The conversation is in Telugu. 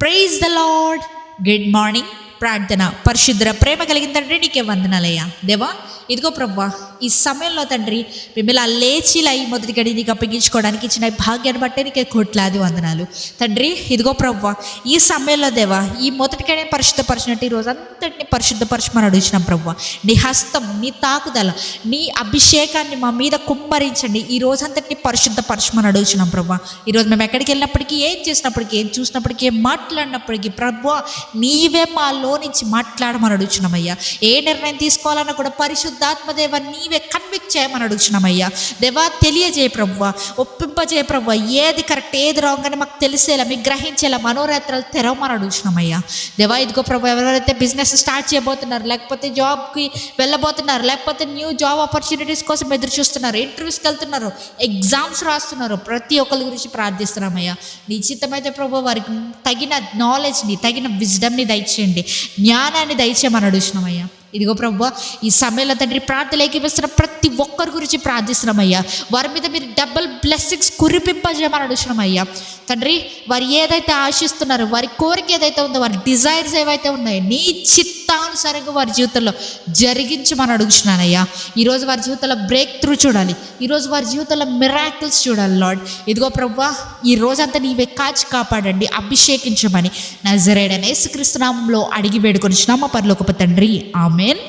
Praise the lord. Good morning. ప్రార్థన. పరిశుద్ర ప్రేమ కలిగిన తండ్రి నీకే వందనాలయ్యా. దేవా ఇదిగో ప్రభువా, ఈ సమయంలో తండ్రి మిమ్మల్ని లేచిలా ఈ మొదటి గడి నీకు అప్పగించుకోవడానికి ఇచ్చిన భాగ్యాన్ని బట్టే నీకే కోట్లాది వందనాలు తండ్రి. ఇదిగో ప్రభువా, ఈ సమయంలో దేవా ఈ మొదటి గడి పరిశుద్ధపరిచినట్టు ఈ రోజు అంతటిని పరిశుద్ధపరచమని అడుగుతున్నాం ప్రభువా. నీ హస్తం, నీ తాకుదల, నీ అభిషేకాన్ని మా మీద కుమ్మరించండి. ఈ రోజంతటిని పరిశుద్ధపరచమని అడుగుతున్నాం ప్రభువా. ఈరోజు మేము ఎక్కడికి వెళ్ళినప్పటికీ, ఏం చేసినప్పటికీ, ఏం చూసినప్పటికీ, ఏం మాట్లాడినప్పటికీ ప్రభువా నీవే మాలో నుంచి మాట్లాడమని అడుగుతున్నామయ్యా. ఏ నిర్ణయం తీసుకోవాలన్నా కూడా పరిశుద్ధాత్మదేవ నీవే కన్విక్ట్ చేయమని అడుగుతున్నామయ్యా. దేవా తెలియజేయ ప్రభువా, ఒప్పింపజేయ ప్రభువా, ఏది కరెక్ట్ ఏది రాంగ్ అని మాకు తెలిసేలా, మీకు గ్రహించేలా మనోరేత్రాలు తెరవమని అడుగుతున్నామయ్యా. దేవా ఇదిగో ప్రభు, ఎవరెవరైతే బిజినెస్ స్టార్ట్ చేయబోతున్నారు, లేకపోతే జాబ్కి వెళ్ళబోతున్నారు, లేకపోతే న్యూ జాబ్ ఆపర్చునిటీస్ కోసం ఎదురు చూస్తున్నారు, ఇంటర్వ్యూస్కి వెళ్తున్నారు, ఎగ్జామ్స్ రాస్తున్నారు, ప్రతి ఒక్కరి గురించి ప్రార్థిస్తున్నామయ్యా. నిశ్చితమైతే ప్రభు వారికి తగిన నాలెడ్జ్ని, తగిన విజ్డమ్ని దయచేయండి, జ్ఞానాన్ని దయచేయమని అడుగుతున్నామయ్యా. ఇదిగో ప్రభువా, ఈ సమయంలో తండ్రి ప్రార్థనలు ఏకీపిస్తున్న ప్రతి ఒక్కరి గురించి ప్రార్థిస్తున్నామయ్యా. వారి మీద మీరు డబుల్ బ్లెస్సింగ్స్ కురిపింపజేయమని అడుగుతున్నామయ్యా. తండ్రి వారు ఏదైతే ఆశిస్తున్నారో, వారి కోరిక ఏదైతే ఉందో, వారి డిజైర్స్ ఏవైతే ఉన్నాయో నీ చిత్తానుసారంగా వారి జీవితంలో జరిగించమని అడుగుతున్నానయ్యా. ఈరోజు వారి జీవితంలో బ్రేక్ త్రూ చూడాలి, ఈరోజు వారి జీవితంలో మిరాకిల్స్ చూడాలి లార్డ్. ఇదిగో ప్రభువా, ఈ రోజంతా నీవే కాచి కాపాడండి, అభిషేకించమని నజరేయుడైన యేసుక్రీస్తు నామములో అడిగి వేడుకొనిచున్నాము మా పరలోకపు తండ్రి. ఆమేన్.